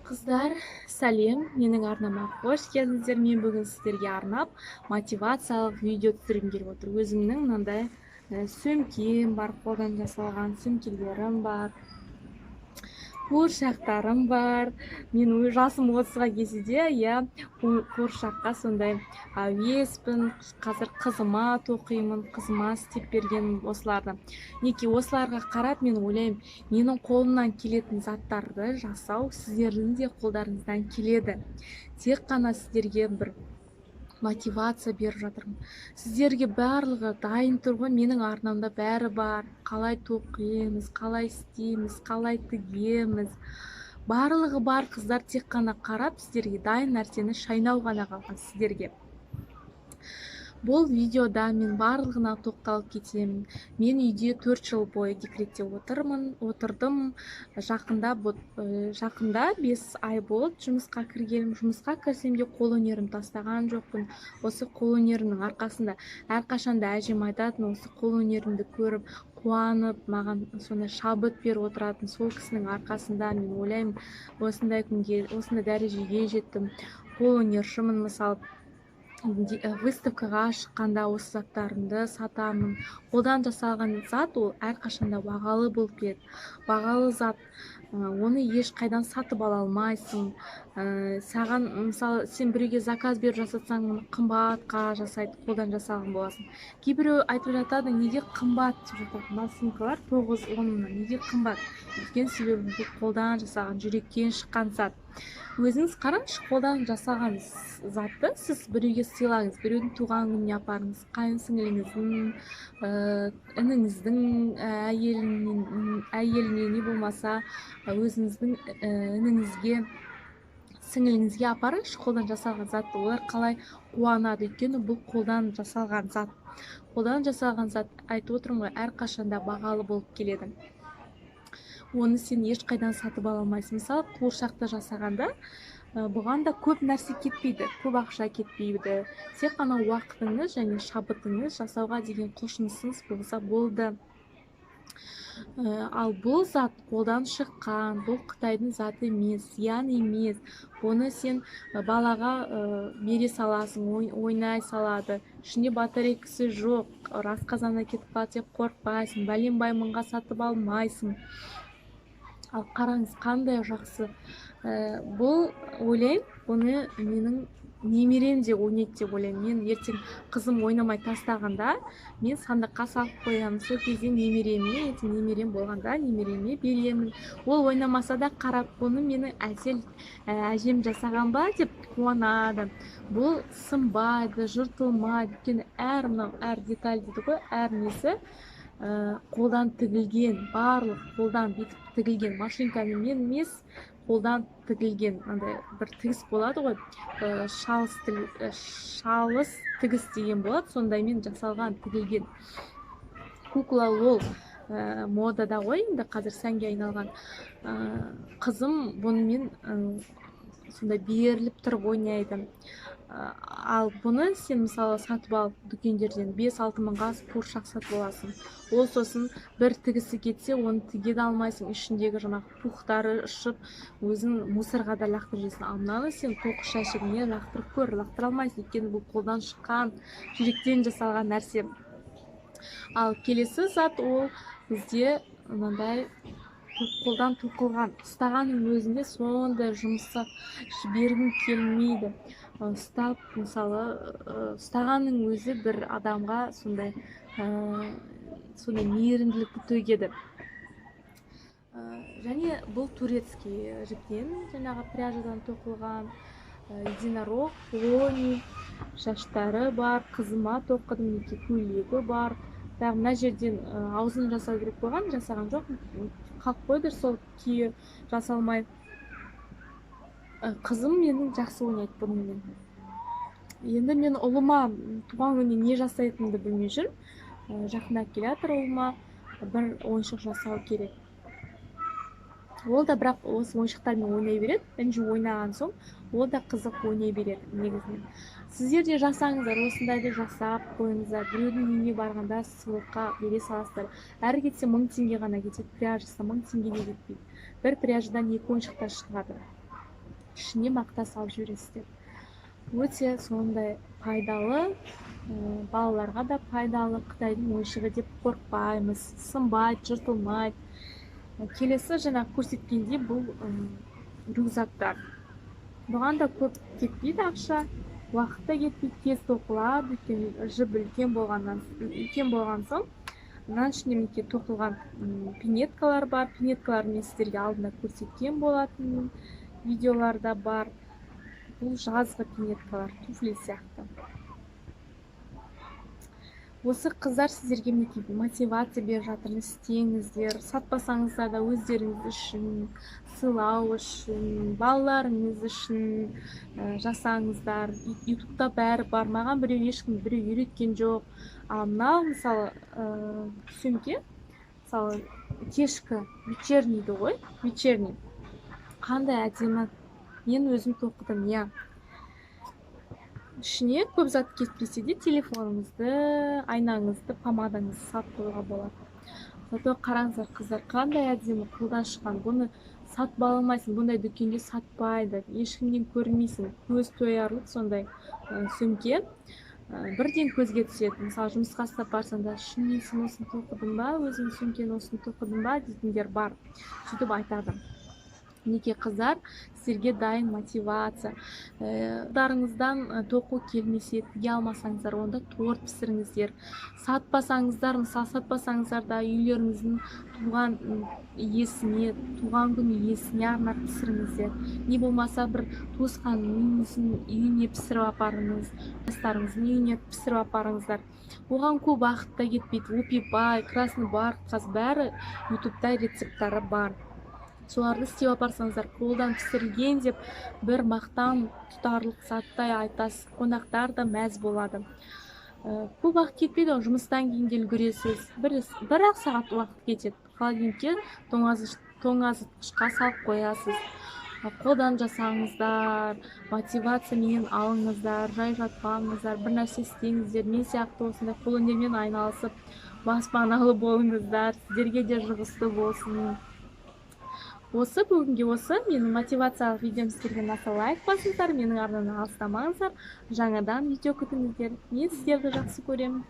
Қыздар, сәлем, менің арнама қош келдіңіздер. Мен бүгін сіздерге арнап мотивациялық видео түсіргім келіп отыр. Өзімнің мынандай сөмкем бар, қолдан жасалған сөмкелерім бар, қуыршақтарым бар. Мен жасым 30-ға келсе де, қуыршаққа сондай әуеспін. Қазір қызыма тоқимын, қызыма істеп бергенмін осыларды. Неке осыларға қарап мен ойлаймын, менің қолымнан келетін заттарды жасау сіздердің де қолдарыңыздан келеді. Тек қана сіздерге бір мотивация беріп жатырмын. Сіздерге барлығы дайын тұр ғой, менің арнамда бәрі бар. Қалай тоқимыз, қалай істейміз, қалай тігеміз. Барлығы бар, қыздар, тек қана қарап сіздерге дайын нәрсені шайнау ғана қалған сіздерге. Бұл видеода мен барлығына тоқталып кетемін. Мен үйде 4 жыл бойы декретте отырдым. Жақында 5 ай болды жұмысқа кіргенім. Жұмысқа кірсем де қолөнерім тастаған жоқпын. Осы қолөнерімнің арқасында әрқашанда әжем айтатын, осы қолөнерімді көріп қуанып, маған сондай шабыт беріп отыратын сол кісінің арқасында мен ойлаймын, осындай күнге, осындай дәрежеге жеттім. Қолөнершімін, мысалы выставкаға шыққанда осы заттарымды сатамын. Қолдан жасалған зат ол әрқашанда бағалы болып келеді. Бағалы зат, оны ешқайдан сатып ала алмайсың. Саған мысалы сен біреуге заказ беріп жасатсаң, оны қымбатқа жасайды, қолдан жасалған боласың. Кейбіреу айтып жатады, неге қымбат деп жатады. Мына сумкалар 9-10 мыңнан неге қымбат? Өйткені себебі бұл қолдан жасалған, жүректен шыққан зат. Өзіңіз қараңызшы, қолдан жасалған затты сіз біреуге сыйлаңыз, біреудің туған күніне апарыңыз, қайын сіңліңіздің, ініңіздің әйеліне, не болмаса өзіңіздің ініңізге, сіңліңізге апарыңызшы қолдан жасалған затты. Олар қалай қуанады, өйткені бұл қолдан жасалған зат. Қолдан жасалған зат, айтып отырмын ғой, әрқашанда бағалы болып келеді. Оны сен ешқайдан сатып ала алмайсың. Мысалы, қуыршақты жасағанда бұған да көп нәрсе кетпейді, көп ақша кетпейді. Тек қана уақытыңыз және шабытыңыз, жасауға деген құлшынысыңыз болса болды. Ал бұл зат қолдан шыққан, бұл Қытайдың заты емес, зиян емес. Бұны сен балаға бере саласың, ойнай салады. Ішінде батарейкасы жоқ, расқазанына кетіп қалады деп қорықпайсың, бәленбай мыңға сатып алмайсың. Ал қараңыз, қандай жақсы. Бұл ойлаймын, бұны менің немерем де ойнайды деп ойлаймын. Мен ертең қызым ойнамай тастағанда, мен сандыққа салып қоямын. Сол кезде немереме, немерем болғанда немереме беремін. Ол ойнамаса да қарап, бұны менің әжем жасаған ба деп қуанады. Бұл сынбайды, жыртылмайды. Өйткені әр деталь дейді ғой, әр несі қолдан тігілген, барлық қолдан бекіп тігілген. Машинкамен емес, қолдан тігілген. Андай бір тігіс болады ғой, шалыс тігіс деген болады, сондаймен жасалған, тігілген. Кукла ол модада ғой, енді қазір сәнге айналған. Қызым бұнымен сондай беріліп тұрып ойнайды. Ал бұны сен мысалы сатып алып дүкендерден 5-6 мыңға қуыршақ сатып аласың. Ол сосын бір тігісі кетсе, оны тіге де алмайсың. Ішіндегі жаңағы пухтары ұшып, өзің мусорға да лақтырып жейсің. Ал мынаны сен қоқыс жәшігіне лақтырып көр, лақтыра алмайсың, өйткені бұл қолдан шыққан, жүректен жасалған нәрсе. Ал келесі зат ол бізде мынандай қолдан тоқылған. Ұстағанның өзінде сондай жұмсақ жібергім келмейді. Ұстап, мысалы, ұстағанның өзі бір адамға сондай мейірімділікті төгеді. Және бұл турецкий жіптен, жаңағы пряжадан тоқылған единорог, пони, шаштары бар, қызыма тоқыдым, неке көйлегі бар. Мына жерден аузын жасау керек болған, жасаған жоқ, қалып қойды, сол күйі жасалмай. Қызым менің жақсы ойнайды бұнымен. Енді мен ұлыма туған күніне не жасайтынымды білмей жүрмін. Жақындап келе жатыр, ұлыма бір ойыншық жасау керек. Ол да бірақ осы ойыншықтармен ойнай береді. Інжу ойнаған соң, ол да қызық ойнай береді негізінен. Сіздер де жасаңыздар, осындайды жасап қойыңыздар. Біреудің үйіне барғанда сыйлыққа бере саласыздар. Әрі кетсе 1000 теңге ғана кетеді, пряжасы 1000 теңгеге кетпейді. Бір пряжадан 2 ойыншықтар шығады. ішіне мақта салып жібересіздер. Өте сондай пайдалы, балаларға да пайдалы. Қытайдың ойыншығы деп қорықпаймыз, сынбайды, жыртылмайды. Келесі жаңағы көрсеткендей бұл рюкзактар. Бұған да көп кетпейді ақша, уақыт та кетпейді, тез тоқылады. Өйткені жіп үлкен болған соң мынаның ішінде мінекей тоқылған пинеткалар бар. Пинеткаларды мен сіздерге алдында көрсеткен болатын, видеоларда бар. Бұл жазғы пинеткалар, туфли сияқты. Осы қыздар сіздерге мінекей мотивация беріп жатыр, істеңіздер, сатпасаңыздар да өздеріңіз үшін, сыйлау үшін, балаларыңыз үшін жасаңыздар. ютубта бәрі бар. Маған ешкім үйреткен жоқ. Ал мынау мысалы сөмке, мысалы кешкі вечернийді ғой, вечерний. Қандай әдемі. Мен өзім тоқыдым, иә. Ішіне көп зат кетпесе де телефоныңызды, айнаңызды, помадаңызды салып қоюға болады. Зато қараңыздар қыздар, қандай әдемі қолдан шыққан. Бұны сатып ала алмайсың, бұндай дүкенде сатпайды, ешкімнен көрмейсің. Көз тоярлық сондай сөмке. Бірден көзге түседі. Мысалы жұмысқа сапарсың да, шынымен сен осыны тоқыдың ба, өзің сөмкені осыны тоқыдың ба дейтіндер бар. Сөйтіп айтады. Неке қыздар, сіздерге дайын мотивация. Дарыңыздан тоқу келмесе, тіге алмасаңыздар, онда торт пісіріңіздер. Сатпасаңыздар, мысалы сатпасаңыздар да үйлеріңіздің туған иесіне, туған күн иесіне арнап пісіріңіздер. Не болмаса бір туысқаныңыздың үйіне пісіріп апарыңыз, жастарыңыздың үйіне пісіріп апарыңыздар. Оған көп уақыт та кетпейді. Опипай, красный бар, қазір бәрі ютубта рецепттары бар. Соларды істеп апарсаңыздар, қолдан пісірілген деп бір мақтан тұтарлық заттай айтасыз. Қонақтар да мәз болады. Көп уақыт кетпейді, жұмыстан кейін де үлгересіз. Бір-ақ сағат уақыт кетеді. Холодильникке тоңазытқышқа салып қоясыз. Қолдан жасаңыздар, мотивациямен алыңыздар, жай жатпаңыздар, бір нәрсе істеңіздер. Мен сияқты осындай қолөнермен айналысып, баспаналы болыңыздар. Сіздерге де жұғысты болсын. Осы бүгінге осы менің мотивациялық видеом сіздерге ұнаса лайк басыңыздар, менің арнамнан алыстамаңыздар, жаңадан видео күтіңіздер. Мен сіздерді жақсы көремін.